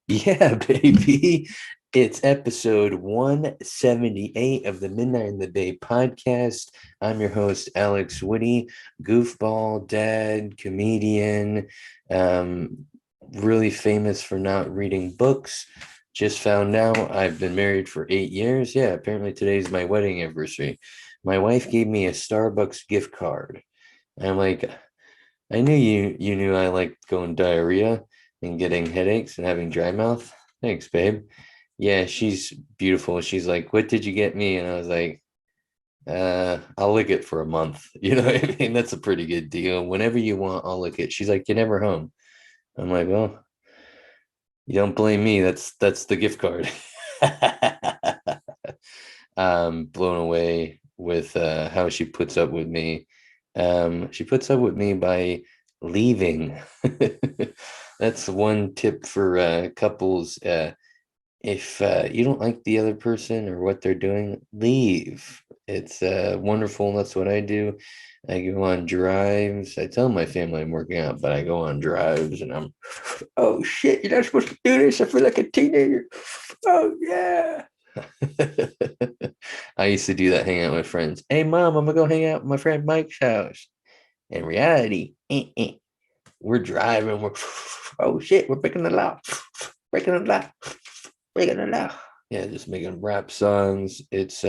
Yeah, baby. It's episode 178 of the Midnight in the Bay podcast. I'm your host, Alex Woody, goofball, dad, comedian, um, really famous for not reading books. Just found out I've been married for 8 years. Yeah, apparently today's my wedding anniversary. My wife gave me a Starbucks gift card. And I'm like, I knew you knew I liked going diarrhea and getting headaches and having dry mouth. Thanks, babe. Yeah, she's beautiful. She's like, "What did you get me?" And I was like, I'll lick it for a month." You know what I mean? That's a pretty good deal. Whenever you want, I'll lick it. She's like, "You're never home." I'm like, "Well, you don't blame me. That's the gift card." Blown away with how she puts up with me. She puts up with me by leaving. That's one tip for couples. If you don't like the other person or what they're doing, leave. It's wonderful. That's what I do. I go on drives. I tell my family I'm working out, but I go on drives and oh shit, you're not supposed to do this. I feel like a teenager. Oh yeah. I used to do that, hang out with friends. Hey, mom, I'm gonna go hang out with my friend Mike's house. In reality, we're driving. We're oh shit, we're breaking the law, breaking the law, breaking the law. Yeah, just making rap songs. It's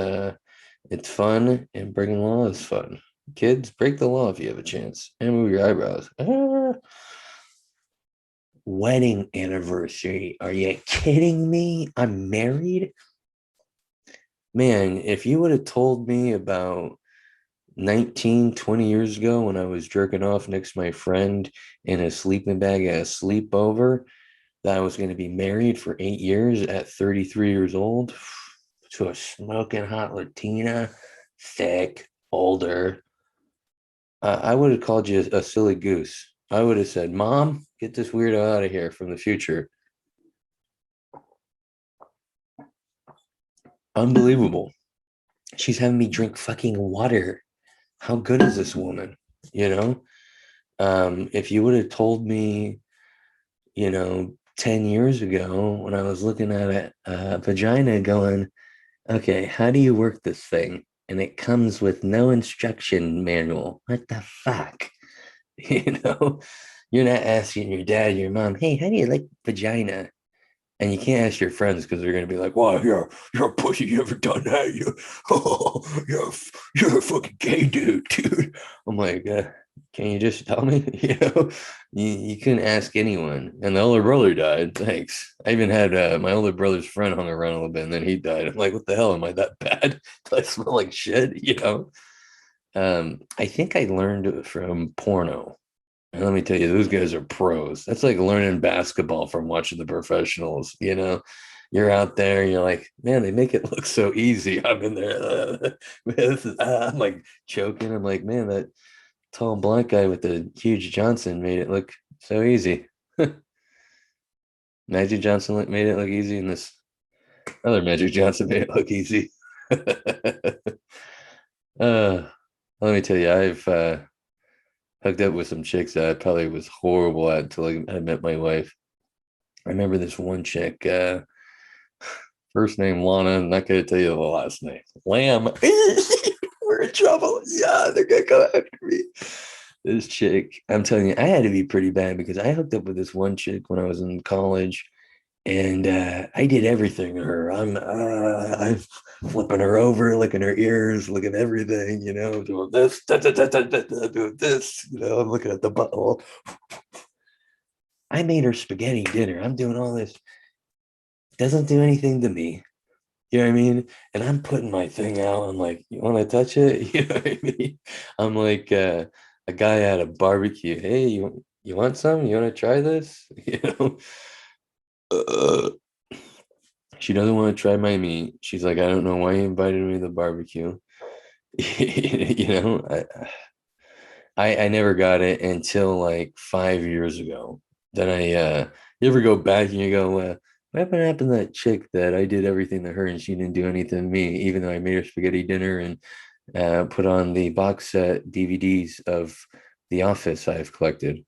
fun, and breaking the law is fun. Kids, break the law if you have a chance, and move your eyebrows. Wedding anniversary? Are you kidding me? I'm married. Man, if you would have told me about 19, 20 years ago when I was jerking off next to my friend in a sleeping bag at a sleepover that I was going to be married for 8 years at 33 years old to a smoking hot Latina, thick, older, I would have called you a silly goose. I would have said, "Mom, get this weirdo out of here from the future." Unbelievable. She's having me drink fucking water. How good is this woman? You know? If you would have told me, 10 years ago when I was looking at a vagina going, okay, how do you work this thing? And it comes with no instruction manual. What the fuck? You know, you're not asking your dad, your mom, hey, how do you like vagina? And you can't ask your friends because they're gonna be like, "Wow, you're a pussy. You ever done that? Oh, you're a fucking gay dude." I'm like, can you just tell me? You couldn't ask anyone. And the older brother died. Thanks. I even had my older brother's friend hung around a little bit, and then he died. I'm like, what the hell? Am I that bad? Do I smell like shit? I think I learned it from porno. And let me tell you, those guys are pros. That's like learning basketball from watching the professionals. You're out there, and you're like, man, they make it look so easy. I'm in there, I'm like choking. I'm like, man, that tall black guy with the huge Johnson made it look so easy. Magic Johnson made it look easy, and this other Magic Johnson made it look easy. uh, let me tell you, I've hooked up with some chicks that I probably was horrible at until I met my wife. I remember this one chick, first name Lana. I'm not going to tell you the last name. Lamb. We're in trouble. Yeah, they're going to go after me. This chick, I'm telling you, I had to be pretty bad because I hooked up with this one chick when I was in college, and I did everything to her. I'm flipping her over, licking her ears, licking everything, doing this, da, da, da, da, da, da, doing this, I'm looking at the butthole. I made her spaghetti dinner. I'm doing all this. Doesn't do anything to me. You know what I mean? And I'm putting my thing out. I'm like, you want to touch it? You know what I mean? I'm like a guy at a barbecue. Hey, you want some? You want to try this? Uh, she doesn't want to try my meat. She's like, I don't know why you invited me to the barbecue. you know, I never got it until like 5 years ago. Then you ever go back and you go, what happened to that chick that I did everything to her and she didn't do anything to me, even though I made her spaghetti dinner and put on the box set DVDs of The Office I've collected.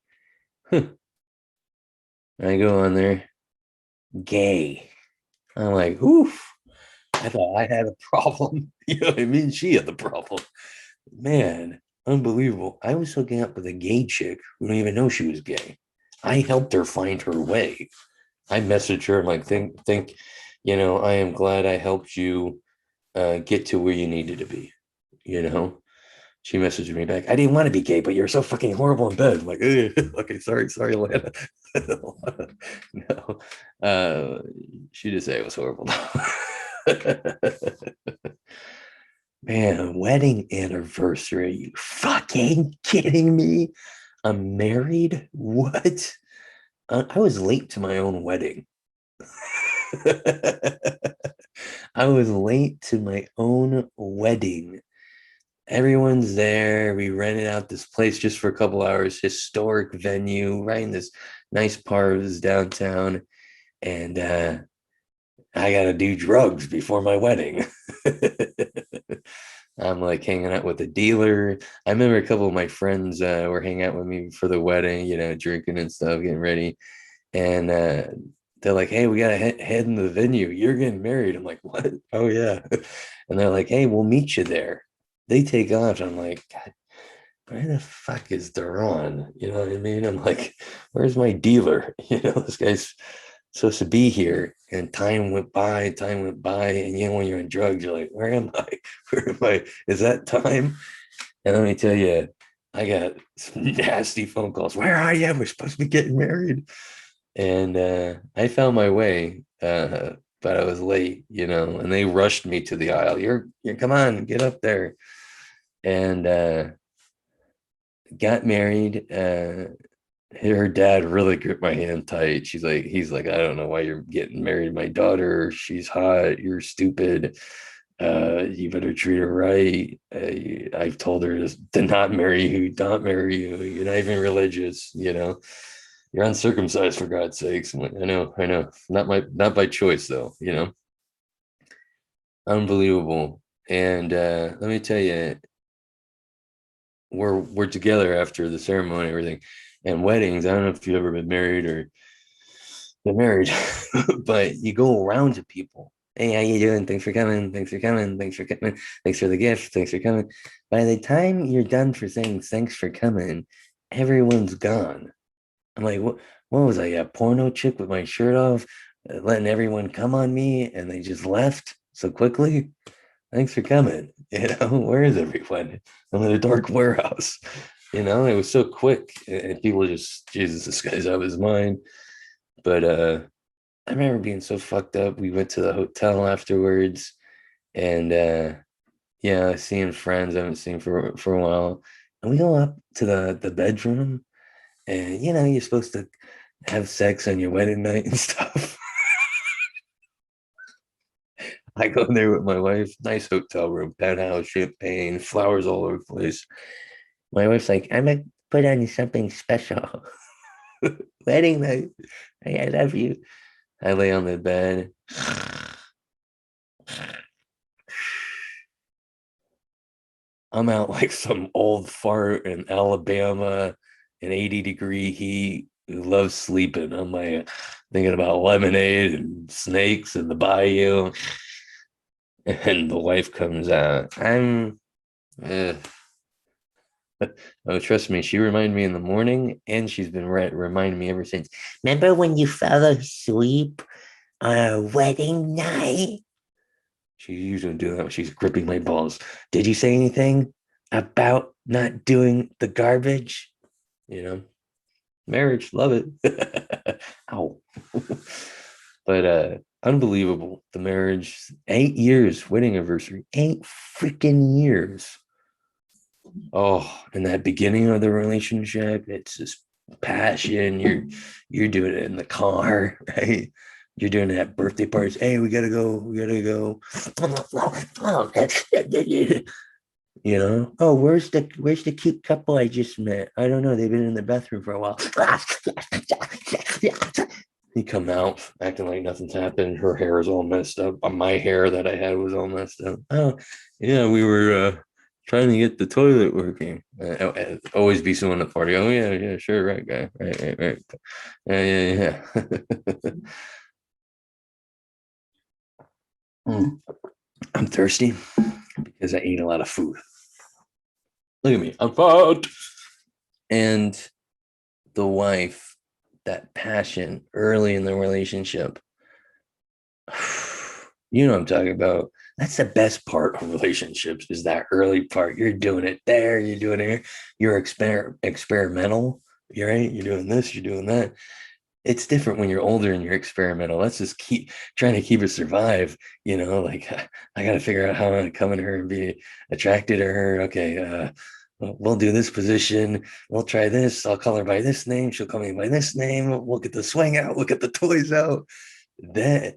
I go on there. gay. I'm like, oof. I thought I had a problem. You know what I mean? She had the problem. Man, unbelievable. I was hooking up with a gay chick who didn't even know she was gay. I helped her find her way. I messaged her. I'm like, I am glad I helped you get to where you needed to be. You know, she messaged me back. I didn't want to be gay, but you're so fucking horrible in bed. I'm like, okay, sorry, Lana. No, she did say it was horrible. Man, wedding anniversary. You fucking kidding me? I'm married? What? I was late to my own wedding. I was late to my own wedding. Everyone's there. We rented out this place just for a couple hours, historic venue, right in this nice part of this downtown. And I got to do drugs before my wedding. I'm like hanging out with a dealer. I remember a couple of my friends were hanging out with me for the wedding, drinking and stuff, getting ready. And they're like, hey, we got to head in the venue. You're getting married. I'm like, what? Oh, yeah. And they're like, hey, we'll meet you there. They take off. I'm like, God, where the fuck is Duran? You know what I mean? I'm like, where's my dealer? This guy's supposed to be here. And time went by, time went by. And when you're on drugs, you're like, where am I? Where am I? Is that time? And let me tell you, I got some nasty phone calls. Where are you? We're supposed to be getting married. And I found my way, but I was late, and they rushed me to the aisle. You're come on, get up there. And got married. Her dad really gripped my hand tight. He's like, I don't know why you're getting married. My daughter, she's hot. You're stupid. You better treat her right. I've told her to not marry you, not marry you. You're not even religious, You're uncircumcised for God's sakes. I'm like, I know. Not by choice though, Unbelievable. And let me tell you, we're together after the ceremony and everything. And weddings, I don't know if you've ever been married or been married, but you go around to people. Hey, how you doing? Thanks for coming. Thanks for coming. Thanks for coming. Thanks for the gift. Thanks for coming. By the time you're done for saying thanks for coming, everyone's gone. I'm like, what was I, a porno chick with my shirt off, letting everyone come on me, and they just left so quickly? Thanks for coming. Where is everyone? I'm in a dark warehouse. It was so quick, and people just, Jesus, this guy's out of his mind. But I remember being so fucked up. We went to the hotel afterwards, and yeah, seeing friends I haven't seen for a while. And we go up to the bedroom, and you're supposed to have sex on your wedding night and stuff. I go there with my wife, nice hotel room, penthouse, champagne, flowers all over the place. My wife's like, I'm gonna put on you something special. Wedding night. Hey, I love you. I lay on the bed. I'm out like some old fart in Alabama in 80-degree heat who loves sleeping. I'm like thinking about lemonade and snakes in the bayou. And the wife comes out. Eh. Oh, trust me, she reminded me in the morning, and she's been reminding me ever since. Remember when you fell asleep on our wedding night? She usually do that when she's gripping my balls. Did you say anything about not doing the garbage? Marriage, love it. Ow. But unbelievable. The marriage, 8 years, wedding anniversary, 8 freaking years. Oh, and that beginning of the relationship, it's just passion. You're doing it in the car, right? You're doing it at birthday parties. Hey, we gotta go. We gotta go. Oh, where's the cute couple I just met? I don't know. They've been in the bathroom for a while. He come out acting like nothing's happened. Her hair is all messed up. My hair that I had was all messed up. Oh, yeah, we were trying to get the toilet working. Always be someone at the party. Oh yeah, sure, right, guy, right. Yeah. Mm. I'm thirsty because I ate a lot of food. Look at me. I'm fat. And the wife, that passion early in the relationship, you know what I'm talking about. That's the best part of relationships is that early part. You're doing it there, you're doing it here. You're experimental. You're right. You're doing this, you're doing that. It's different when you're older and you're experimental. Let's just keep trying to keep it survive. Like I got to figure out how I'm going to come in her and be attracted to her. Okay, we'll do this position. We'll try this. I'll call her by this name. She'll call me by this name. We'll get the swing out. We'll get the toys out. That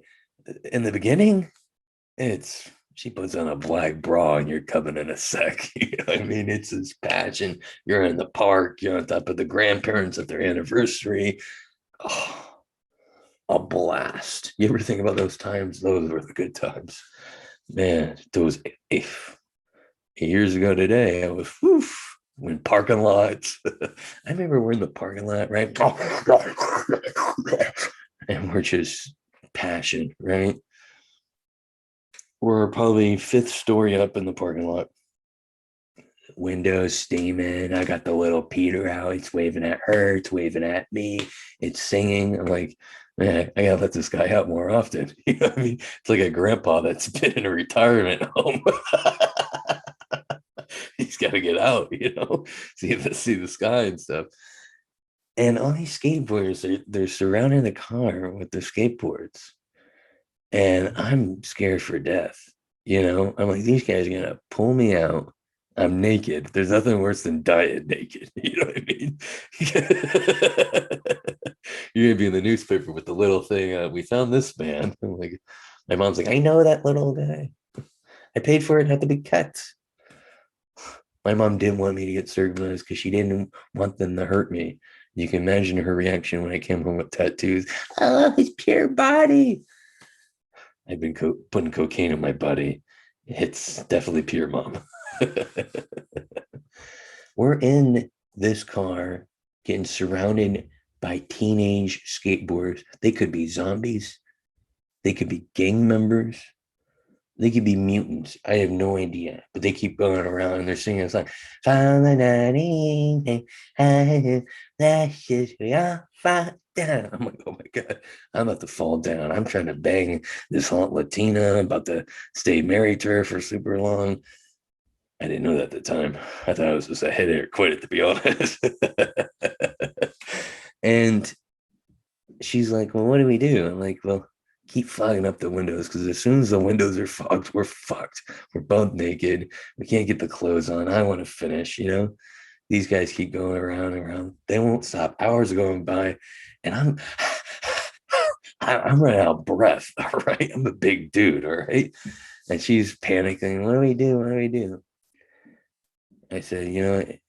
in the beginning, it's she puts on a black bra and you're coming in a sec. I mean? It's this passion. You're in the park. You're on top of the grandparents at their anniversary. Oh, a blast. You ever think about those times? Those were the good times. Man, those if 8 years ago today, I was in parking lots. I remember we're in the parking lot, right? And we're just passion, right? We're probably fifth story up in the parking lot. Windows steaming. I got the little Peter out. It's waving at her. It's waving at me. It's singing. I'm like, man, I gotta let this guy out more often. You know what I mean? It's like a grandpa that's been in a retirement home. He's got to get out, see the sky and stuff. And all these skateboarders, they're surrounding the car with their skateboards, and I'm scared for death. I'm like, these guys are gonna pull me out. I'm naked. There's nothing worse than dying naked. You know what I mean? You're gonna be in the newspaper with the little thing. We found this man. I'm like, my mom's like, I know that little guy. I paid for it not to be cut. My mom didn't want me to get circumcised because she didn't want them to hurt me. You can imagine her reaction when I came home with tattoos. Oh, his pure body. I've been putting cocaine in my body. It's definitely pure, mom. We're in this car getting surrounded by teenage skateboarders. They could be zombies. They could be gang members. They could be mutants. I have no idea. But they keep going around and they're singing a song. I'm like, oh my God, I'm about to fall down. I'm trying to bang this hot Latina. I'm about to stay married to her for super long. I didn't know that at the time. I thought I was just a hit or quit it, to be honest. And she's like, well, what do we do? I'm like, well, keep fogging up the windows because as soon as the windows are fogged, we're fucked. We're both naked. We can't get the clothes on. I want to finish. These guys keep going around and around. They won't stop. Hours are going by, and I'm running out of breath. All right. I'm a big dude. All right. And she's panicking. What do we do? What do we do? I said,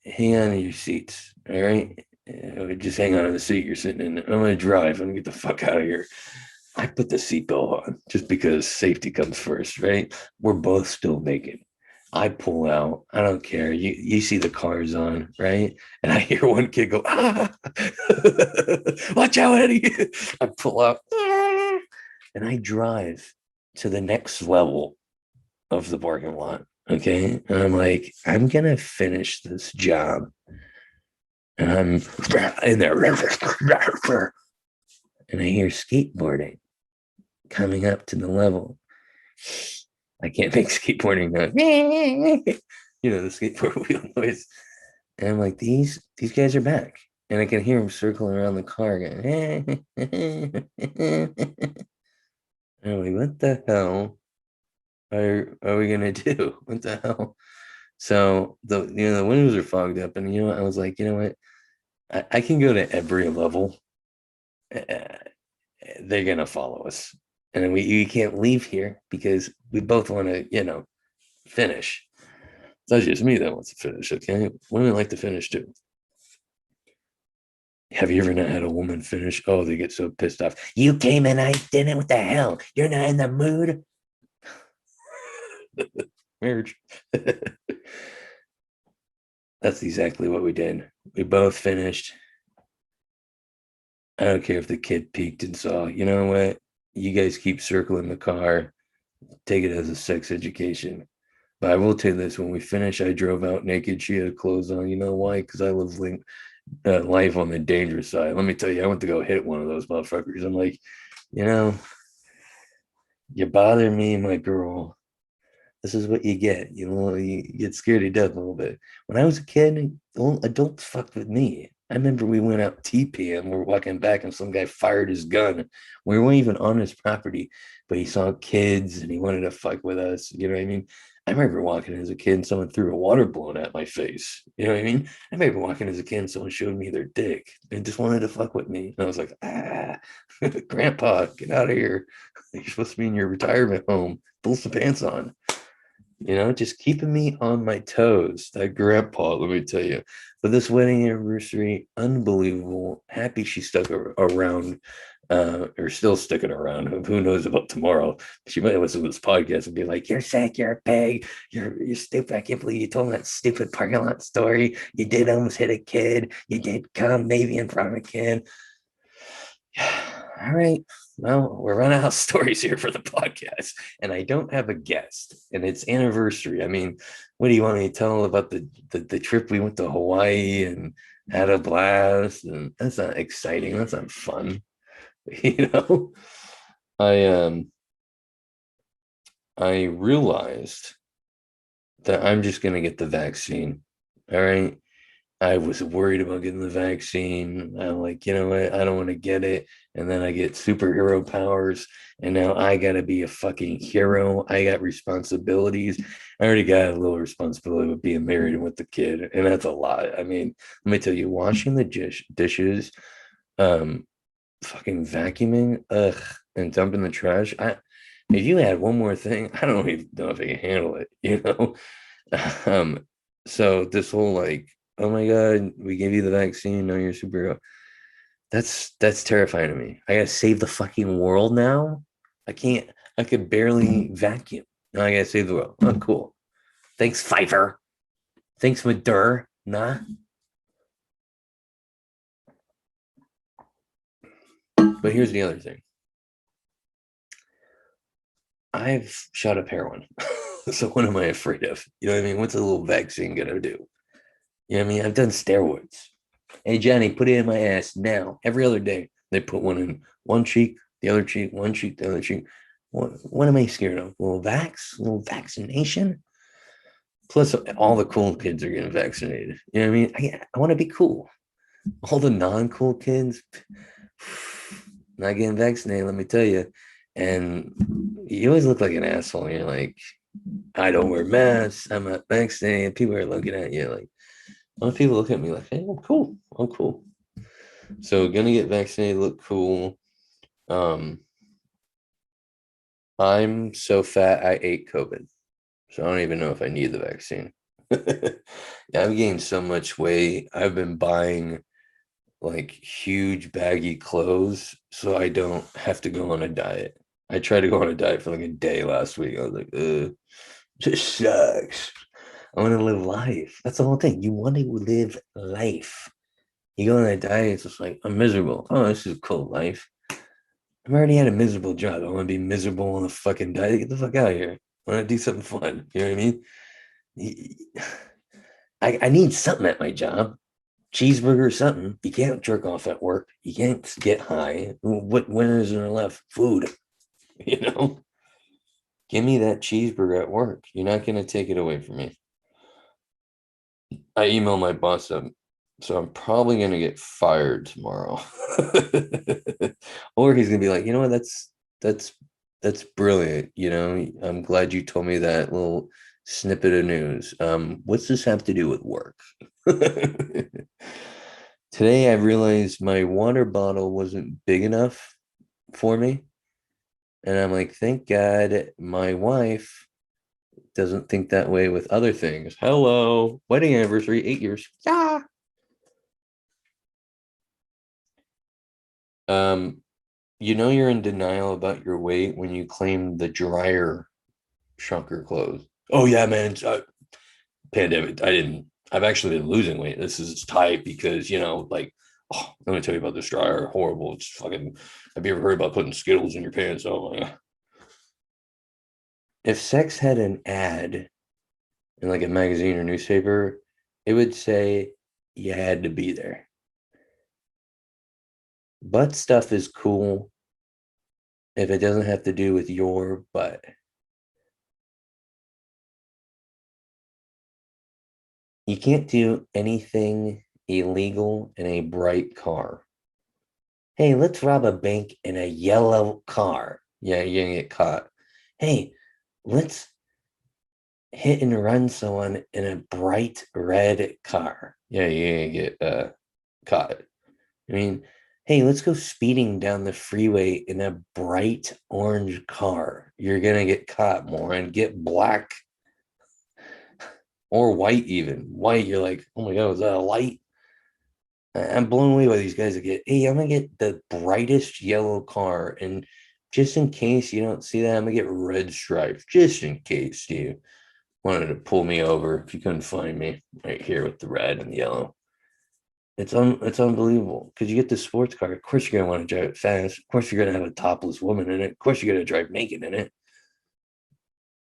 hang on to your seats. All right. Just hang on to the seat you're sitting in. I'm going to drive. I'm going to get the fuck out of here. I put the seatbelt on just because safety comes first, right? We're both still naked. I pull out. I don't care. You see the cars on, right? And I hear one kid go, ah, watch out, Eddie. I pull out and I drive to the next level of the parking lot. Okay. And I'm like, I'm going to finish this job. And I'm in there. And I hear skateboarding coming up to the level. I can't make skateboarding noise. The skateboard wheel noise. And I'm like, these guys are back. And I can hear them circling around the car going, and I'm like, what the hell are we gonna do? What the hell? So the windows are fogged up, and I was like, you know what? I can go to every level. They're gonna follow us, and we can't leave here because we both want to, finish. It's not just me that wants to finish. Okay, women like to finish too. Have you ever not had a woman finish? Oh, they get so pissed off. You came and I didn't. What the hell? You're not in the mood. Marriage. That's exactly what we did. We both finished. I don't care if the kid peeked and saw, you know what? You guys keep circling the car. take it as a sex education. But I will tell you this: when we finished, I drove out naked. She had clothes on. You know why? Because I life on the dangerous side. Let me tell you, I went to go hit one of those motherfuckers. I'm like, you know, you bother me, my girl. This is what you get. You know, you get scared to death a little bit. When I was a kid, adults fucked with me. I remember we went out TPing. We're walking back, and some guy fired his gun. We weren't even on his property, but he saw kids and he wanted to fuck with us. You know what I mean? I remember walking as a kid and someone threw a water balloon at my face. You know what I mean? I remember walking as a kid and someone showed me their dick and just wanted to fuck with me. And I was like, grandpa, get out of here. You're supposed to be in your retirement home. Pull some pants on. You know, just keeping me on my toes. That grandpa, let me tell you. But this wedding anniversary, unbelievable. Happy she stuck around, or still sticking around. Who knows about tomorrow? She might listen to this podcast and be like, "You're sick. You're a pig. You're stupid. I can't believe you told me that stupid parking lot story. You did almost hit a kid. You did come maybe in front of a kid." All right. Well, we're running out of stories here for the podcast, and I don't have a guest, and it's anniversary. I mean, what do you want me to tell about the trip we went to Hawaii and had a blast? And that's not exciting. That's not fun. You know, I I realized that I'm just gonna get the vaccine. All right. I was worried about getting the vaccine. I'm like, you know what? I don't want to get it. And then I get superhero powers. And now I got to be a fucking hero. I got responsibilities. I already got a little responsibility with being married and with the kid. And that's a lot. I mean, let me tell you, washing the dishes, um, fucking vacuuming, and dumping the trash. If you add one more thing, I don't even know if I can handle it, you know? Um, so this whole like, oh my God, we gave you the vaccine, now you're a superhero. That's terrifying to me. I gotta save the fucking world now. I can't, I could barely vacuum. Now I gotta save the world. Oh, cool. Thanks, Pfeiffer. Thanks, Madur. Nah. But here's the other thing. I've shot up heroin. So what am I afraid of? You know what I mean? What's a little vaccine gonna do? You know what I mean? I've done steroids. Hey Johnny, put it in my ass now. Every other day, they put one in one cheek, the other cheek, one cheek, the other cheek. What am I scared of? A little vaccination. Plus, all the cool kids are getting vaccinated. You know what I mean? I want to be cool. All the non-cool kids not getting vaccinated. Let me tell you. And you always look like an asshole. You're like, I don't wear masks. I'm not vaccinated. People are looking at you like, a lot of people look at me like, hey, I'm cool. I'm cool. So gonna get vaccinated, look cool. Um, I'm so fat I ate COVID. So I don't even know if I need the vaccine. Yeah, I've gained so much weight. I've been buying like huge baggy clothes so I don't have to go on a diet. I tried to go on a diet for like a day last week. I was like, this sucks. I want to live life. That's the whole thing. You want to live life. You go on a diet, it's just like, I'm miserable. Oh, this is a cool life. I've already had a miserable job. I want to be miserable on a fucking diet. Get the fuck out of here. I want to do something fun. You know what I mean? I need something at my job. Cheeseburger or something. You can't jerk off at work. You can't get high. When is there left? Food. You know? Give me that cheeseburger at work. You're not gonna take it away from me. I emailed my boss up, so I'm probably gonna get fired tomorrow. Or he's gonna be like, you know what, that's that's brilliant. You know, I'm glad you told me that little snippet of news. What's this have to do with work? Today I realized my water bottle wasn't big enough for me. And I'm like, thank God my wife doesn't think that way with other things. Hello, wedding anniversary, 8 years. Yeah. Um, you know you're in denial about your weight when you claim the dryer shrunk your clothes. Oh yeah, man. Pandemic. I've actually been losing weight. This is tight because like, oh, let me tell you about this dryer. Horrible. It's fucking. Have you ever heard about putting Skittles in your pants? Oh my god. If sex had an ad in like a magazine or newspaper, it would say you had to be there. Butt stuff is cool if it doesn't have to do with your butt. You can't do anything illegal in a bright car. Hey, let's rob a bank in a yellow car. Yeah, you're gonna get caught. Hey, let's hit and run someone in a bright red car. Yeah, you're gonna get caught. I mean, hey, let's go speeding down the freeway in a bright orange car. You're gonna get caught more and get black or white even. White, you're like, oh my god, was that a light? I'm blown away by these guys that get, hey, I'm gonna get the brightest yellow car, and just in case you don't see that, I'm gonna get red stripes, just in case you wanted to pull me over if you couldn't find me right here with the red and the yellow. It's unbelievable because you get this sports car. Of course, you're gonna want to drive it fast. Of course, you're gonna have a topless woman in it. Of course, you're gonna drive naked in it.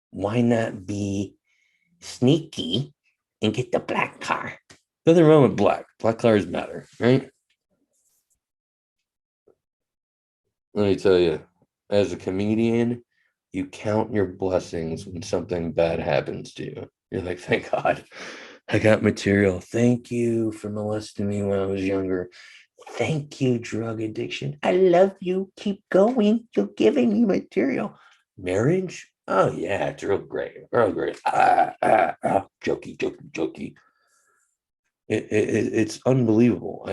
Why not be sneaky and get the black car? Nothing wrong with black. Black cars matter, right? Let me tell you, as a comedian, you count your blessings when something bad happens to you. You're like, thank God, I got material. Thank you for molesting me when I was younger. Thank you, drug addiction. I love you. Keep going. You're giving me material. Marriage? Oh, yeah, it's real great. Real great. Jokey, jokey, jokey. It's unbelievable.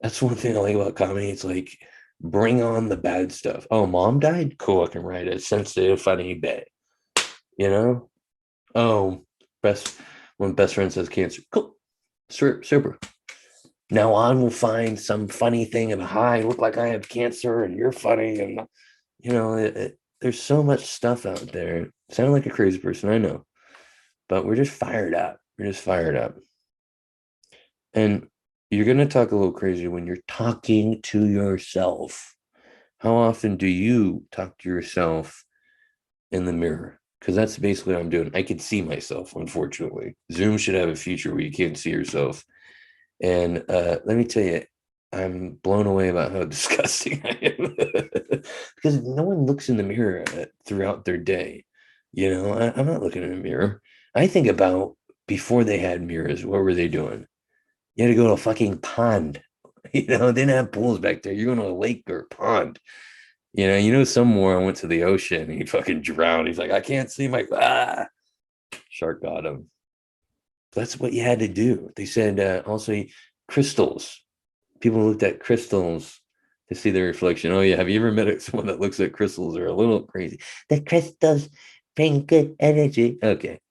That's one thing I like about comedy. It's like, bring on the bad stuff. Oh, mom died? Cool. I can write a sensitive, funny bit. You know? Oh, best when best friend says cancer. Cool. Super. Now I will find some funny thing about how I look like I have cancer and you're funny. And, there's so much stuff out there. Sound like a crazy person, I know, but we're just fired up. We're just fired up. And you're going to talk a little crazy when you're talking to yourself. How often do you talk to yourself in the mirror? Because that's basically what I'm doing. I can see myself, unfortunately. Zoom should have a feature where you can't see yourself. And let me tell you, I'm blown away about how disgusting I am. Because no one looks in the mirror throughout their day. I'm not looking in a mirror. I think about before they had mirrors, what were they doing? You had to go to a fucking pond. They didn't have pools back there. You're going to a lake or a pond. Some moron went to the ocean and he fucking drowned. He's like, I can't see my shark got him. That's what you had to do. They said also crystals. People looked at crystals to see their reflection. Oh yeah, have you ever met someone that looks at crystals? They're a little crazy. The crystals bring good energy. Okay,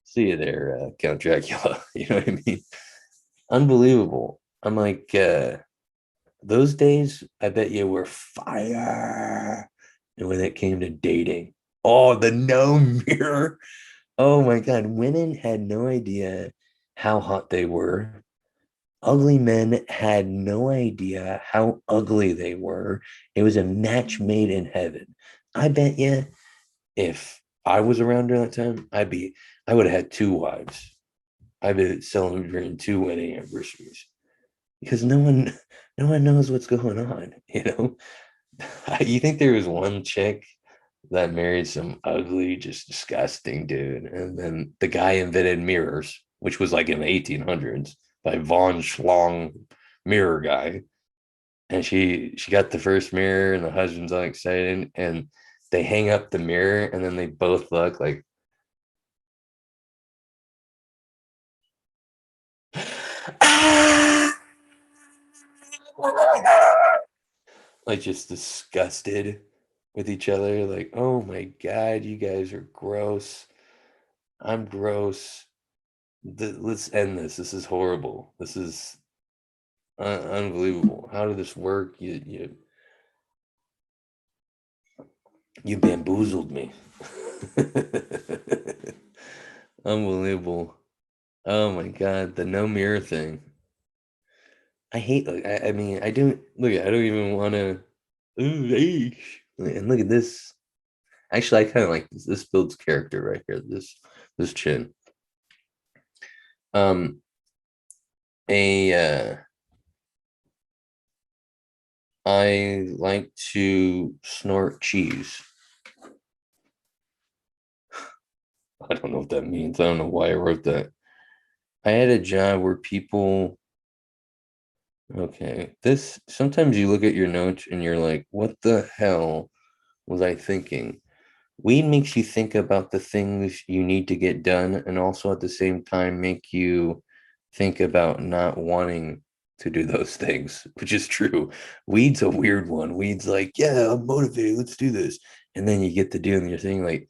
see you there, Count Dracula. You know what I mean? Unbelievable. I'm like, those days, I bet you were fire. And when it came to dating, oh, the no mirror. Oh my God, women had no idea how hot they were. Ugly men had no idea how ugly they were. It was a match made in heaven. I bet you if I was around during that time, I would have had two wives. I've been celebrating two wedding anniversaries because no one knows what's going on. You think there was one chick that married some ugly, just disgusting dude, and then the guy invented mirrors, which was like in the 1800s by von Schlong mirror guy, and she got the first mirror, and the husband's all excited, and they hang up the mirror, and then they both look like just disgusted with each other, like, oh my god, you guys are gross. I'm gross. Let's end this. This is horrible. This is unbelievable. How did this work? You bamboozled me. Unbelievable. Oh my god, the no mirror thing. I hate. Like, I mean, I don't look. I don't even want to. And look at this. Actually, I kind of like this. This builds character right here. This chin. Um, a I like to snort cheese. I don't know what that means. I don't know why I wrote that. I had a job where people, okay, this sometimes you look at your notes and you're like, what the hell was I thinking? Weed makes you think about the things you need to get done and also at the same time make you think about not wanting to do those things, which is true. Weed's a weird one. Weed's like, yeah, I'm motivated. Let's do this. And then you get to doing your thing like,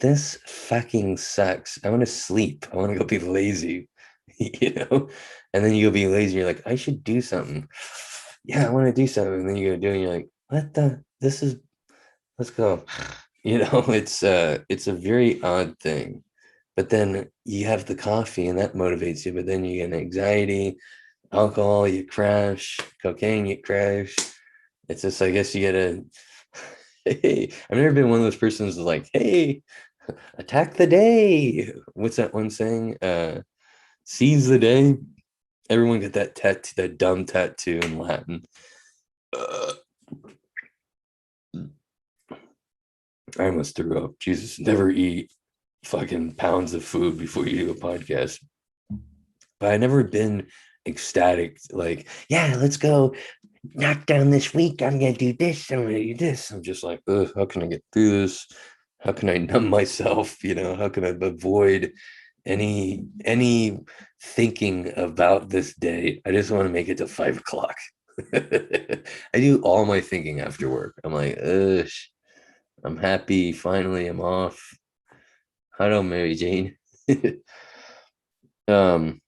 this fucking sucks. I want to sleep. I want to go be lazy, you know? And then you'll be lazy. You're like, I should do something. Yeah, I want to do something. And then you go do it. And you're like, what the? This is, let's go. You know, it's a very odd thing. But then you have the coffee and that motivates you. But then you get anxiety, alcohol, you crash, cocaine, you crash. It's just, I guess you get a, hey, I've never been one of those persons who's like, hey, attack the day. What's that one saying? Seize the day. Everyone get that tattoo, that dumb tattoo in Latin. Uh, I almost threw up. Jesus, never eat fucking pounds of food before you do a podcast. But I never been ecstatic, like, yeah, let's go knock down this week. I'm gonna do this, I'm gonna do this. I'm just like, ugh, how can I get through this? How can I numb myself? You know, how can I avoid any thinking about this day? I just want to make it to 5 o'clock. I do all my thinking after work. I'm like, ugh, I'm happy. Finally, I'm off. Hello, Mary Jane. um,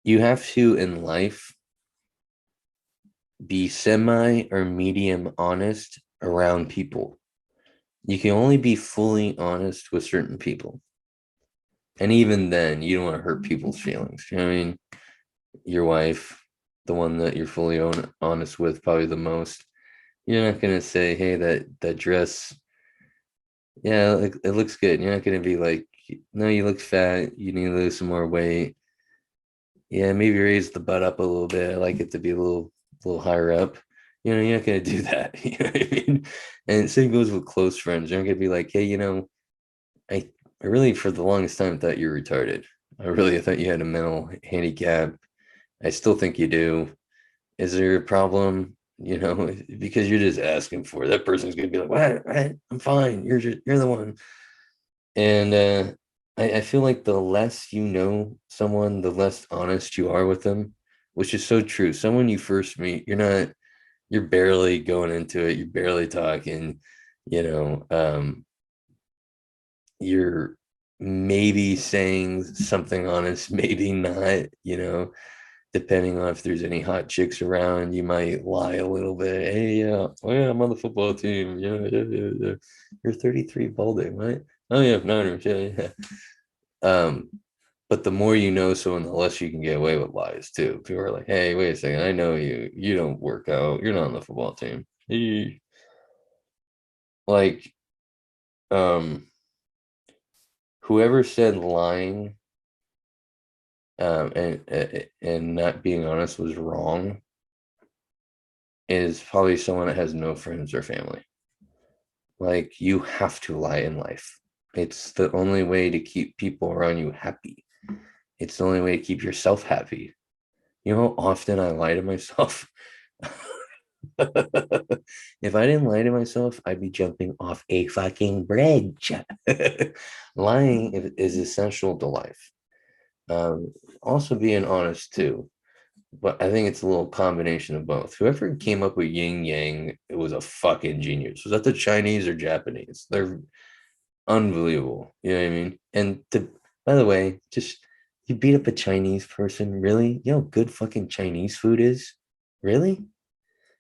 you have to in life be semi or medium honest around people. You can only be fully honest with certain people. And even then, you don't want to hurt people's feelings. You know what I mean? Your wife, the one that you're fully honest with, probably the most. You're not gonna say, "Hey, that dress, yeah, it looks good." You're not gonna be like, "No, you look fat. You need to lose some more weight." Yeah, maybe raise the butt up a little bit. I like it to be a little higher up. You know, you're not gonna do that. You know what I mean? And same goes with close friends. You're not gonna be like, "Hey, I I really for the longest time thought you were retarded. I really thought you had a mental handicap. I still think you do. Is there a problem? You know, because you're just asking for it. That person's gonna be like, what? I'm fine. You're the one." And I feel like the less you know someone, the less honest you are with them, which is so true. Someone you first meet, you're barely going into it, you're barely talking, you know, you're maybe saying something honest, maybe not, depending on if there's any hot chicks around, you might lie a little bit. Hey, yeah, oh yeah, I'm on the football team. Yeah, yeah, yeah, yeah. You're 33 balding, right? Oh yeah, Niners. Yeah, yeah. Um, but the more you know someone, the less you can get away with lies too. People are like, hey, wait a second, I know you. You don't work out. You're not on the football team. Like, um, whoever said lying and not being honest was wrong is probably someone that has no friends or family. Like, you have to lie in life. It's the only way to keep people around you happy. It's the only way to keep yourself happy. You know how often I lie to myself? If I didn't lie to myself, I'd be jumping off a fucking bridge. Lying is essential to life. Also being honest too, but I think it's a little combination of both. Whoever came up with yin yang, it was a fucking genius. Was that the Chinese or Japanese? They're unbelievable. You know what I mean? And by the way, just you beat up a Chinese person, really? You know how good fucking Chinese food is? Really?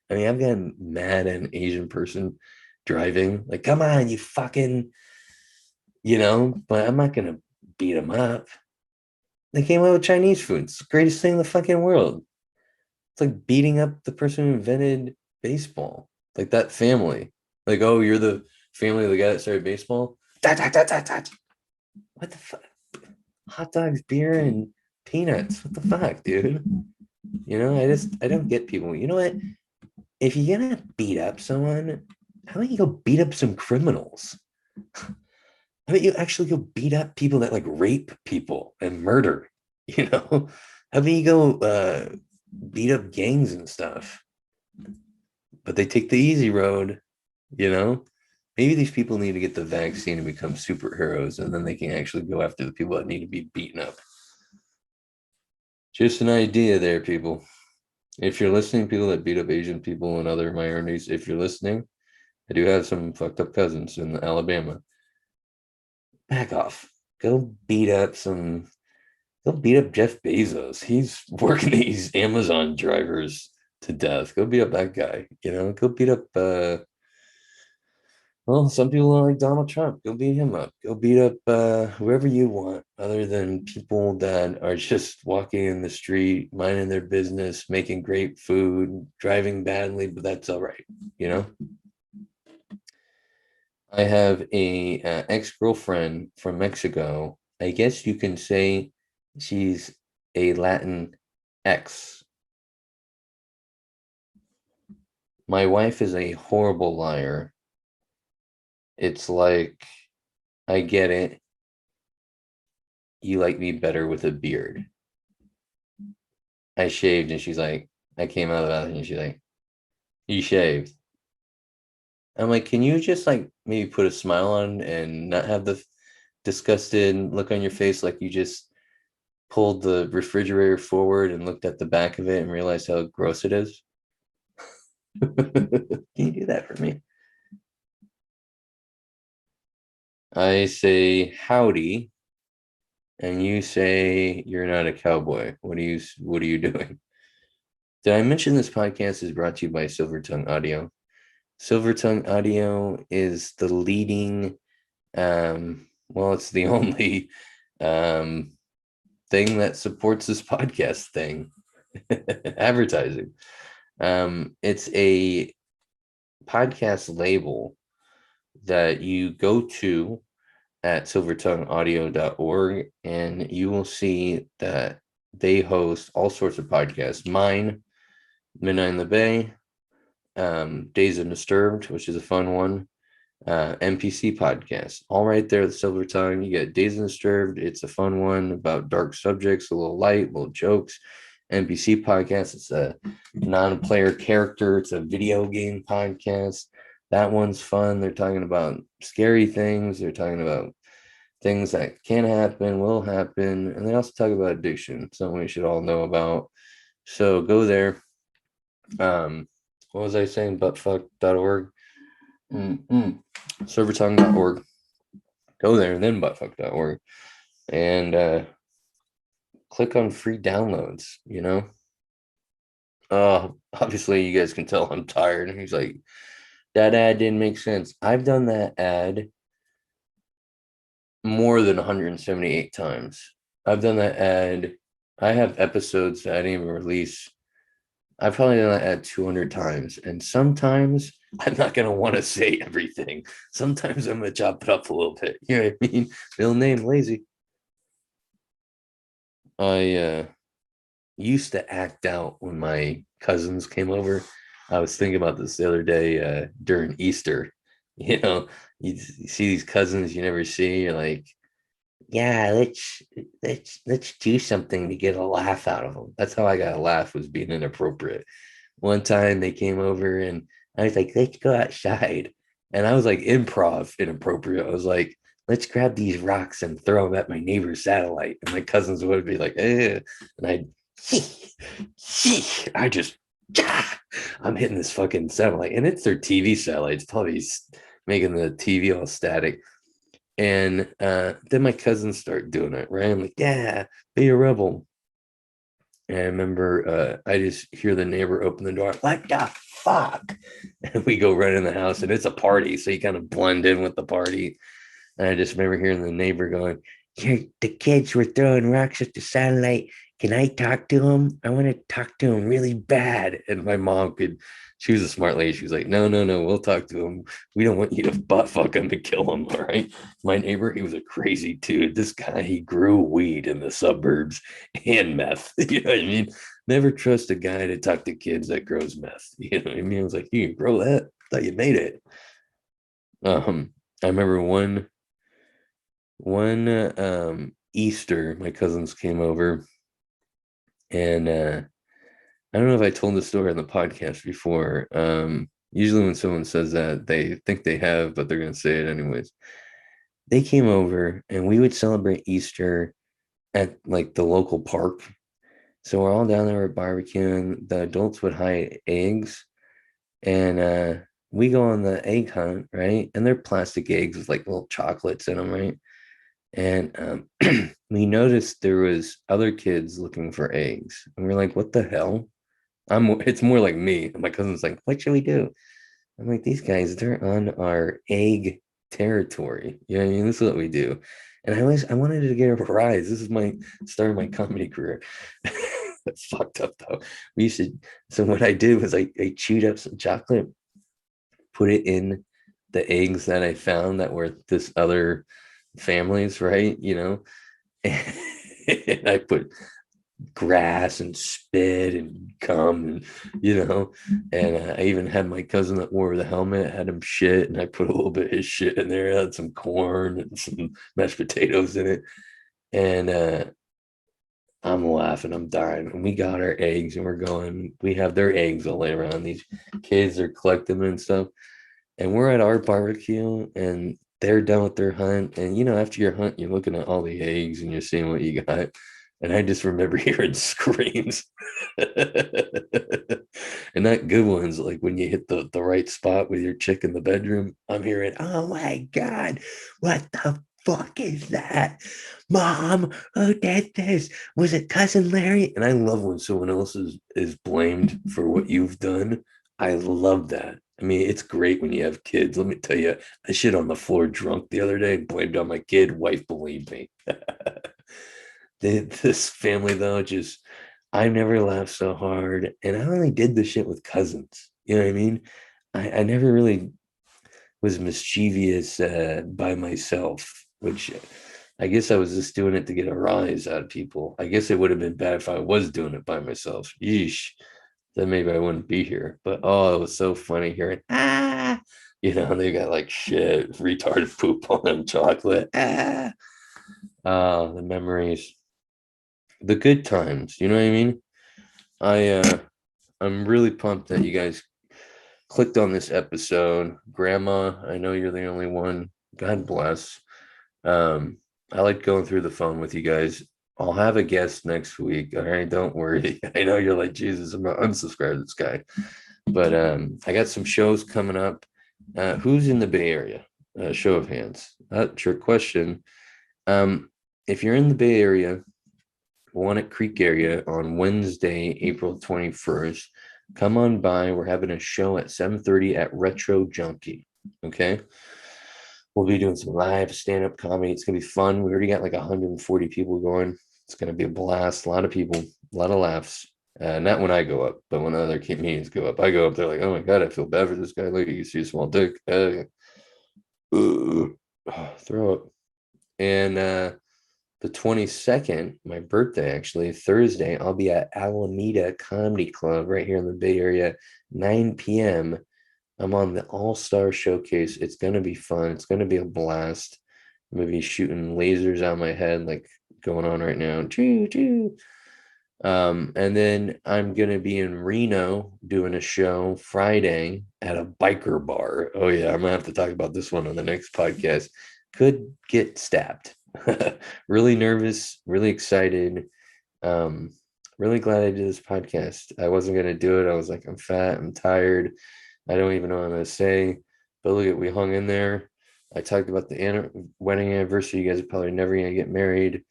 I mean, I've gotten mad at an Asian person driving, like, come on, you fucking, but I'm not gonna beat them up. They came out with Chinese food. It's the greatest thing in the fucking world. It's like beating up the person who invented baseball, like that family. Like, oh, you're the family of the guy that started baseball. Dot, dot, dot, dot, dot. What the fuck? Hot dogs, beer, and peanuts. What the fuck, dude? I don't get people. You know what? If you're gonna beat up someone, how about you go beat up some criminals? How about you actually go beat up people that like rape people and murder? You know, how about you go beat up gangs and stuff? But they take the easy road, you know? Maybe these people need to get the vaccine and become superheroes, and then they can actually go after the people that need to be beaten up. Just an idea there, people. If you're listening, people that beat up Asian people and other minorities, if you're listening, I do have some fucked up cousins in Alabama. Back off. Go beat up Jeff Bezos. He's working these Amazon drivers to death. Go beat up that guy. Go beat up well, some people don't like Donald Trump. Go beat him up. Go beat up whoever you want, other than people that are just walking in the street, minding their business, making great food, driving badly, but that's all right. You know, I have a ex-girlfriend from Mexico. I guess you can say she's a Latin ex. My wife is a horrible liar. It's like, I get it. You like me better with a beard. I shaved and she's like, I came out of the bathroom and she's like, you shaved. I'm like, can you just like maybe put a smile on and not have the disgusted look on your face like you just pulled the refrigerator forward and looked at the back of it and realized how gross it is? Can you do that for me? I say howdy and you say you're not a cowboy. What are you doing? Did I mention this podcast is brought to you by Silver Tongue Audio? Silver Tongue Audio is the leading, well, it's the only thing that supports this podcast thing, advertising. It's a podcast label that you go to at silvertongueaudio.org and you will see that they host all sorts of podcasts. Mine, Midnight in the Bay, Days of Disturbed, which is a fun one, NPC podcast, all right there at the Silver Tongue. You get Days of Disturbed, it's a fun one about dark subjects, a little light, little jokes. NPC podcast, it's a non-player character, it's a video game podcast. That one's fun. They're talking about scary things, they're talking about things that can happen, will happen, and they also talk about addiction, something we should all know about. So go there. What was I saying? Buttfuck.org. Silvertongue.org. Go there and then buttfuck.org and click on free downloads, obviously you guys can tell I'm tired. And he's like, that ad didn't make sense. I've done that ad more than 178 times. I've done that ad. I have episodes that I didn't even release. I've probably done that ad 200 times. And sometimes I'm not going to want to say everything. Sometimes I'm going to chop it up a little bit. You know what I mean? Middle name, lazy. I used to act out when my cousins came over. I was thinking about this the other day during Easter. You see these cousins you never see. You're like, yeah, let's do something to get a laugh out of them. That's how I got a laugh, was being inappropriate. One time they came over and I was like, let's go outside. And I was like improv inappropriate. I was like, let's grab these rocks and throw them at my neighbor's satellite. And my cousins would be like, eh. And I just, I'm hitting this fucking satellite. And it's their TV satellite. It's probably making the TV all static. And then my cousins start doing it, right? I'm like, yeah, be a rebel. And I remember I just hear the neighbor open the door, what the fuck? And we go right in the house and it's a party. So you kind of blend in with the party. And I just remember hearing the neighbor going, the kids were throwing rocks at the satellite. can I talk to him? I want to talk to him really bad. And my mom she was a smart lady. She was like, no, no, no, we'll talk to him. We don't want you to butt fuck him to kill him. All right. My neighbor, he was a crazy dude. This guy, he grew weed in the suburbs and meth. You know what I mean? Never trust a guy to talk to kids that grows meth. You know what I mean? I was like, you can grow that. I thought you made it. I remember one Easter, my cousins came over, and I don't know if I told the story on the podcast before. Usually when someone says that, they think they have, but they're gonna say it anyways. They came over and we would celebrate Easter at like the local park. So we're all down there at barbecuing. The adults would hide eggs, and we go on the egg hunt, right? And they're plastic eggs with like little chocolates in them, right? And we noticed there was other kids looking for eggs, and we're like, "What the hell?" It's more like me. And my cousin's like, "What should we do?" I'm like, "These guys, they're on our egg territory. You know what I mean? This is what we do." And I wanted to get a rise. This is my start of my comedy career. That's fucked up though. We used to. So what I did was I chewed up some chocolate, put it in the eggs that I found that were this other families, right? And I put grass and spit and cum and I even had my cousin that wore the helmet, had him shit, and I put a little bit of his shit in there. I had some corn and some mashed potatoes in it, and I'm laughing, I'm dying. And we got our eggs and we're going, we have their eggs all lay around. These kids are collecting them and stuff, and we're at our barbecue and they're done with their hunt. And after your hunt, you're looking at all the eggs and you're seeing what you got. And I just remember hearing screams. And not good ones, like when you hit the right spot with your chick in the bedroom. I'm hearing, oh my God, what the fuck is that? Mom, who did this? Was it cousin Larry? And I love when someone else is blamed for what you've done. I love that. I mean, it's great when you have kids. Let me tell you, I shit on the floor drunk the other day and blamed on my kid. Wife believed me. This family, though, just, I never laughed so hard. And I only did this shit with cousins. You know what I mean? I never really was mischievous by myself, which I guess I was just doing it to get a rise out of people. I guess it would have been bad if I was doing it by myself. Yeesh. Then maybe I wouldn't be here. But oh, it was so funny hearing, they got like shit, retarded poop on them, chocolate. The memories, the good times, you know what I mean? I'm really pumped that you guys clicked on this episode. Grandma, I know you're the only one. God bless. I like going through the phone with you guys. I'll have a guest next week. All right, don't worry. I know you're like, Jesus, I'm gonna unsubscribe this guy. But I got some shows coming up. Who's in the Bay Area? Show of hands. Trick question. If you're in the Bay Area, Walnut Creek area on Wednesday, April 21st, come on by. We're having a show at 7:30 at Retro Junkie. Okay. We'll be doing some live stand-up comedy. It's gonna be fun. We already got like 140 people going. It's gonna be a blast. A lot of people, a lot of laughs. Not when I go up, but when other comedians go up. I go up, they're like, "Oh my God, I feel bad for this guy. Look, you see a small dick." Throw up. And the 22nd, my birthday actually, Thursday, I'll be at Alameda Comedy Club right here in the Bay Area, 9 p.m. I'm on the All-Star Showcase. It's going to be fun. It's going to be a blast. I'm going to be shooting lasers out my head like going on right now. Choo, choo. And then I'm going to be in Reno doing a show Friday at a biker bar. Oh, yeah. I'm going to have to talk about this one on the next podcast. Could get stabbed. Really nervous, really excited. Um, really glad I did this podcast. I wasn't going to do it. I was like, I'm fat. I'm tired. I don't even know what I'm going to say. But look at, we hung in there. I talked about the wedding anniversary. You guys are probably never going to get married.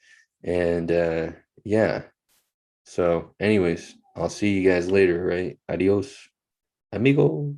And yeah. So, anyways, I'll see you guys later, right? Adios, amigo.